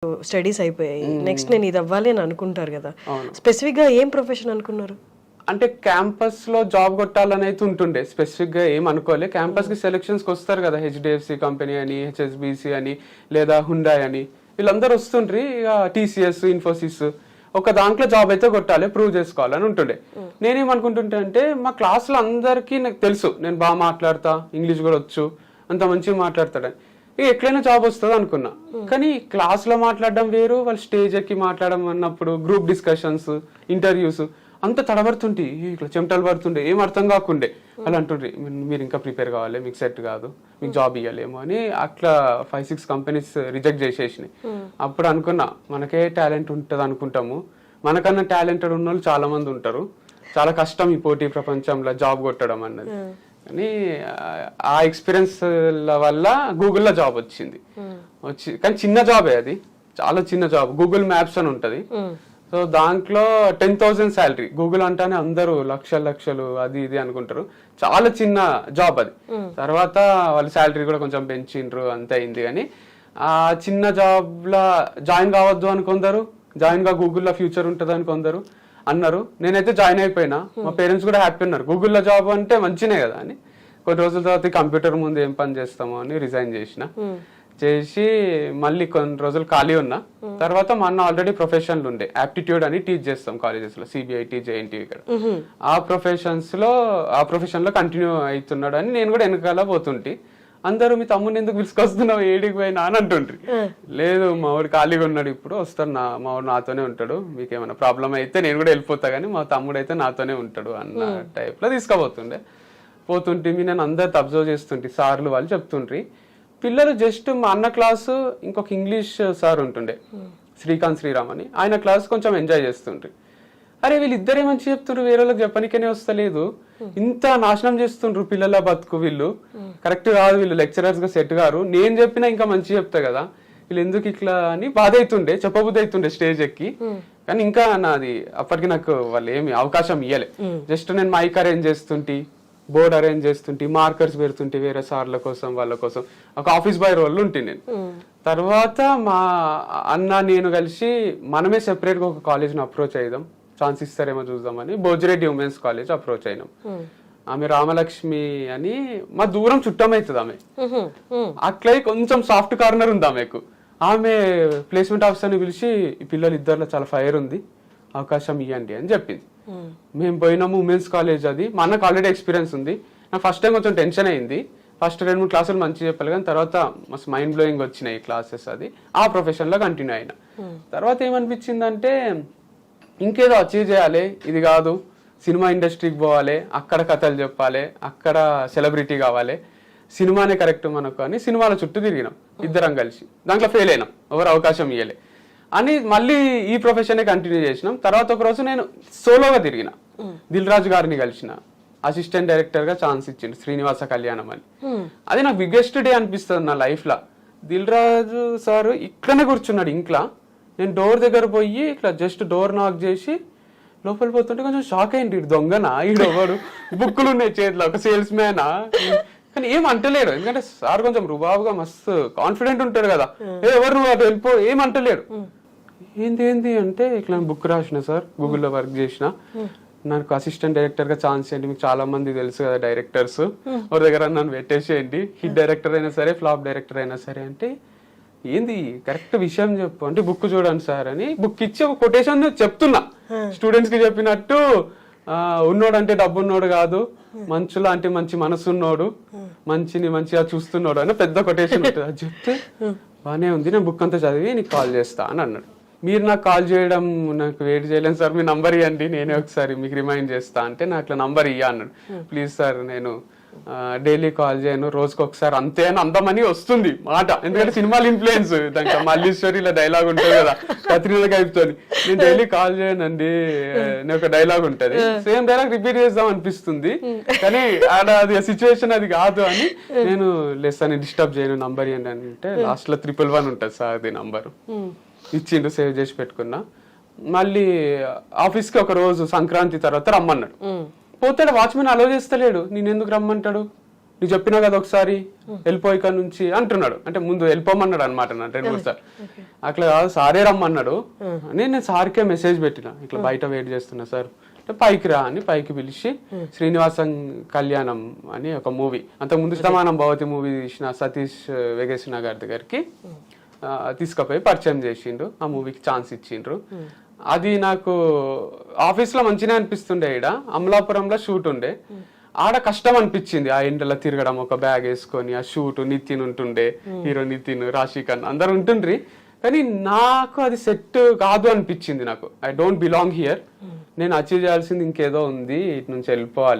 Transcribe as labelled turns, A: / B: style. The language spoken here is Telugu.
A: స్టడీస్ అయిపోయాయి, నెక్స్ట్ నేను ఇది అవ్వాలి అని అనుకుంటారు కదా, స్పెసిఫిక్ గా ఏం ప్రొఫెషన్ అనుకున్నారు?
B: అంటే క్యాంపస్ లో జాబ్ కొట్టాలని అయితే ఉంటుండే, స్పెసిఫిక్ గా ఏం అనుకోలే. క్యాంపస్ కి సెలక్షన్స్ కి వస్తారు కదా, హెచ్డిఎఫ్సి కంపెనీ అని, హెచ్ఎస్బిసి అని, లేదా హుండాయ్ అని, వీళ్ళందరూ వస్తుండ్రి. ఇక టీసీఎస్, ఇన్ఫోసిస్, ఒక దాంట్లో జాబ్ అయితే కొట్టాలి, ప్రూవ్ చేసుకోవాలని ఉంటుండే. నేనేమనుకుంటుంటే అంటే మా క్లాస్ లో అందరికీ నాకు తెలుసు నేను బాగా మాట్లాడతా, ఇంగ్లీష్ కూడా వచ్చు, అంత మంచిగా మాట్లాడతాడని, ఇక ఎట్లయినా జాబ్ వస్తుంది అనుకున్నా. కానీ క్లాస్ లో మాట్లాడడం వేరు, వాళ్ళు స్టేజ్ ఎక్కి మాట్లాడడం అన్నప్పుడు గ్రూప్ డిస్కషన్స్, ఇంటర్వ్యూస్ అంత తడబడుతుంటే ఇట్లా చెమటలు పడుతుండే, ఏం అర్థం కాకుండే. వాళ్ళు అంటుండ్రి మీరు ఇంకా ప్రిపేర్ కావాలి, మీకు సెట్ కాదు, మీకు జాబ్ ఇవ్వలేమో అని. అట్లా 5-6 కంపెనీస్ రిజెక్ట్ చేసేసినాయి. అప్పుడు అనుకున్నా మనకే టాలెంట్ ఉంటుంది అనుకుంటాము, మనకన్నా టాలెంటెడ్ ఉన్న వాళ్ళు చాలా మంది ఉంటారు, చాలా కష్టం ఈ పోటీ ప్రపంచంలో జాబ్ కొట్టడం అన్నది. కానీ ఆ ఎక్స్పీరియన్స్ వల్ల గూగుల్లో జాబ్ వచ్చింది. కానీ చిన్న జాబే, అది చాలా చిన్న జాబ్. గూగుల్ మ్యాప్స్ అని ఉంటది. సో దాంట్లో 10,000 శాలరీ. గూగుల్ అంటానే అందరూ లక్షలు అది ఇది అనుకుంటారు, చాలా చిన్న జాబ్ అది. తర్వాత వాళ్ళ శాలరీ కూడా కొంచెం పెంచిండ్రు, అంతే అయింది. కానీ ఆ చిన్న జాబ్ లా జాయిన్ కావద్దు అని కొందరు, జాయిన్ గా గూగుల్లో ఫ్యూచర్ ఉంటుంది అని కొందరు అన్నారు. నేనైతే జాయిన్ అయిపోయినా. మా పేరెంట్స్ కూడా హ్యాపీ ఉన్నారు, గూగుల్లో జాబ్ అంటే మంచినే కదా అని. కొన్ని రోజుల తర్వాత కంప్యూటర్ ముందు ఏం పని చేస్తామో అని రిజైన్ చేసి మళ్ళీ కొన్ని రోజులు ఖాళీ ఉన్నా. తర్వాత మా అన్న ఆల్రెడీ ప్రొఫెషన్లు ఉండే, యాప్టిట్యూడ్ అని టీచ్ చేస్తాం కాలేజెస్ లో, సిబిఐటి, జేఎన్టీ ఇక్కడ. ఆ ప్రొఫెషన్ లో కంటిన్యూ అవుతున్నాడు అని నేను కూడా వెనకాల పోతుంటే, అందరూ మీ తమ్ముని ఎందుకు పిలుచుకొస్తున్నావు, ఏడికి పోయినా అని అంటుండ్రి. లేదు మా ఊడు ఖాళీగా ఉన్నాడు, ఇప్పుడు వస్తాడు, మా ఊడు నాతోనే ఉంటాడు, మీకు ఏమైనా ప్రాబ్లం అయితే నేను కూడా వెళ్ళిపోతా, కానీ మా తమ్ముడు అయితే నాతోనే ఉంటాడు అన్న టైప్ లో తీసుకుపోతుండే. పోతుంటే నేను అందరితో అబ్జర్వ్ చేస్తుంటే, సార్లు వాళ్ళు చెప్తుండ్రి, పిల్లలు జస్ట్ మా అన్న క్లాసు, ఇంకొక ఇంగ్లీష్ సార్ ఉంటుండే శ్రీకాంత్ శ్రీరామ్ అని, ఆయన క్లాస్ కొంచెం ఎంజాయ్ చేస్తుండ్రి. అరే వీళ్ళిద్దరే మంచి చెప్తుండ్రు, వేరే వాళ్ళకి చెప్పనికనే వస్తలేదు, ఇంత నాశనం చేస్తుండ్రు పిల్లల బతుకు, వీళ్ళు కరెక్ట్ కాదు, వీళ్ళు లెక్చరర్స్ గా సెట్ గారు, నేను చెప్పినా ఇంకా మంచి చెప్తా కదా, వీళ్ళు ఎందుకు ఇట్లా అని బాధ అవుతుండే, చెప్పబుద్ధి అవుతుండే స్టేజ్ ఎక్కి. కానీ ఇంకా నాది అప్పటికి నాకు వాళ్ళు ఏమి అవకాశం ఇవ్వలే. జస్ట్ నేను మైక్ అరేంజ్ చేస్తుంటే, బోర్డ్ అరేంజ్ చేస్తుంటే, మార్కర్స్ పెడుతుంటే వేరే సార్ల కోసం వాళ్ళ కోసం, ఒక ఆఫీస్ బాయ్ రోల్ ఉంటే నేను. తర్వాత మా అన్న నేను కలిసి మనమే సెపరేట్ గా ఒక కాలేజ్ని అప్రోచ్ అయ్యాం, ఛాన్స్ ఇస్తారేమో చూద్దామని. భోజిరెడ్డి ఉమెన్స్ కాలేజ్ అప్రోచ్ అయినాం. ఆమె రామలక్ష్మి అని, మా దూరం చుట్టం అవుతుంది ఆమె, అట్లా కొంచెం సాఫ్ట్ కార్నర్ ఉంది ఆమెకు. ఆమె ప్లేస్మెంట్ ఆఫీసర్ని పిలిచి, ఈ పిల్లలు ఇద్దరులో చాలా ఫైర్ ఉంది, అవకాశం ఇవ్వండి అని చెప్పింది. మేము పోయినాము, ఉమెన్స్ కాలేజ్ అది. మా అన్నకు ఆల్రెడీ ఎక్స్పీరియన్స్ ఉంది. నాకు ఫస్ట్ టైం కొంచెం టెన్షన్ అయింది, ఫస్ట్ 2-3 క్లాసులు మంచిగా చెప్పాలి, కానీ తర్వాత మస్తు మైండ్ బ్లోయింగ్ వచ్చినాయి క్లాసెస్. అది ఆ ప్రొఫెషన్ లో కంటిన్యూ అయినా. తర్వాత ఏమనిపించిందంటే ఇంకేదో అచీవ్ చేయాలి, ఇది కాదు, సినిమా ఇండస్ట్రీకి పోవాలి, అక్కడ కథలు చెప్పాలి, అక్కడ సెలబ్రిటీ కావాలి, సినిమానే కరెక్ట్ మనకు అని సినిమాల చుట్టూ తిరిగినాం ఇద్దరం కలిసి. దాంట్లో ఫెయిల్ అయినాం, ఎవరు అవకాశం ఇవ్వలే అని మళ్ళీ ఈ ప్రొఫెషన్ కంటిన్యూ చేసినాం. తర్వాత ఒక రోజు నేను సోలోగా తిరిగిన, దిల్ రాజు గారిని కలిసిన, అసిస్టెంట్ డైరెక్టర్ గా ఛాన్స్ ఇచ్చిండు, శ్రీనివాస కళ్యాణం అని. అది నాకు బిగ్గెస్ట్ డే అనిపిస్తుంది నా లైఫ్ లా. దిల్ రాజు సార్ ఇట్లనే కూర్చున్నాడు ఇంట్లో, నేను డోర్ దగ్గర పోయి ఇట్లా జస్ట్ డోర్ నాక్ చేసి లోపల పోతుంటే కొంచెం షాక్ అయింది, ఇటు దొంగనా, ఈడొకడు, బుక్కులు ఉన్నాయి చేతిలో, ఒక సేల్స్ మ్యానా, కానీ ఏం అంటలేడు. ఎందుకంటే సార్ కొంచెం రుబాబుగా మస్తు కాన్ఫిడెంట్ ఉంటాడు కదా, ఎవరు నువ్వు అటు వెళ్ళిపో, ఏం అంటలేడు. ఏంది అంటే ఇట్లా బుక్ రాసిన సార్, గూగుల్లో వర్క్ చేసిన, నాకు అసిస్టెంట్ డైరెక్టర్ గా ఛాన్స్ ఏంటి, మీకు చాలా మంది తెలుసు కదా డైరెక్టర్స్, ఎవరి దగ్గర నన్ను పెట్టేసేయండి, హిట్ డైరెక్టర్ అయినా సరే, ఫ్లాప్ డైరెక్టర్ అయినా సరే. అంటే ఏంది కరెక్ట్ విషయం చెప్పు అంటే, బుక్ చూడండి సార్ అని బుక్ ఇచ్చి ఒక కొటేషన్ చెప్తున్నా స్టూడెంట్స్ కి చెప్పినట్టు. ఉన్నోడు అంటే డబ్బు ఉన్నోడు కాదు, మంచులా అంటే మంచి మనసున్నోడు, మంచిని మంచిగా చూస్తున్నాడు అని పెద్ద కొటేషన్ ఉంటుంది. అది చెప్తే బానే ఉంది, నేను బుక్ అంతా చదివి నీకు కాల్ చేస్తా అని అన్నాడు. మీరు నాకు కాల్ చేయడం నాకు వెయిట్ చేయలేను సార్, మీ నంబర్ ఇవ్వండి, నేనే ఒకసారి మీకు రిమైండ్ చేస్తా అంటే, నాకు అట్లా నంబర్ ఇయ్య అన్నాడు. ప్లీజ్ సార్, నేను డైలీ కాల్ చేయను, రోజుకి ఒకసారి అంతే అని అందమని వస్తుంది మాట. ఎందుకంటే సినిమాలు ఇన్ఫ్లుయెన్స్, దాంట్లో మల్లీశ్వరి ఇలా డైలాగ్ ఉంటుంది కదా కత్రినా కైఫ్తో, నేను డైలీ కాల్ చేయనండి నేను ఒక డైలాగ్ ఉంటది, సేమ్ డైలాగ్ రిపీట్ చేద్దాం అనిపిస్తుంది, కానీ అది సిచ్యువేషన్ అది కాదు అని నేను లెస్ అని డిస్టర్బ్ చేయను, నంబర్ ఇవ్వండి అంటే లాస్ట్ లో 111 ఉంటుంది సార్ అది నంబరు. ఇచ్చిండు, సేవ్ చేసి పెట్టుకున్నా. మళ్ళీ ఆఫీస్ కి ఒక రోజు సంక్రాంతి తర్వాత రమ్మన్నాడు. పోతాడు, వాచ్మెన్ అలో చేస్తలేడు, నేను ఎందుకు రమ్మంటాడు, నువ్వు చెప్పినా కదా ఒకసారి వెళ్ళిపోయి ఇక్కడ నుంచి అంటున్నాడు. అంటే ముందు వెళ్ళిపోమన్నాడు అనమాట నన్ను 2-3 సార్లు. అట్లా కాదు సారే రమ్మన్నాడు అని నేను సార్కే మెసేజ్ పెట్టిన, ఇట్లా బయట వెయిట్ చేస్తున్నా సార్ అంటే పైకి రా అని పైకి పిలిచి శ్రీనివాసం కళ్యాణం అని ఒక మూవీ, అంతకుముందు శతమానం భవతి మూవీ తీసిన సతీష్ వెగేసిన గారి దగ్గరికి తీసుకుపోయి పరిచయం చేసిండు. ఆ మూవీకి ఛాన్స్ ఇచ్చిండ్రు. అది నాకు ఆఫీస్లో మంచిగా అనిపిస్తుండే. ఈడ అమలాపురంలో షూట్ ఉండే, ఆడ కష్టం అనిపించింది. ఆ ఎండలో తిరగడం, ఒక బ్యాగ్ వేసుకొని ఆ షూట్. నితిన్ ఉంటుండే, హీరో నితిన్, రాశిఖన్ అందరు ఉంటుండ్రి. కానీ నాకు అది సెట్ కాదు అనిపించింది. నాకు ఐ డోంట్ బిలాంగ్ హియర్, నేను అచీవ్ చేయాల్సింది ఇంకేదో ఉంది, ఇటు నుంచి వెళ్ళిపోవాలి.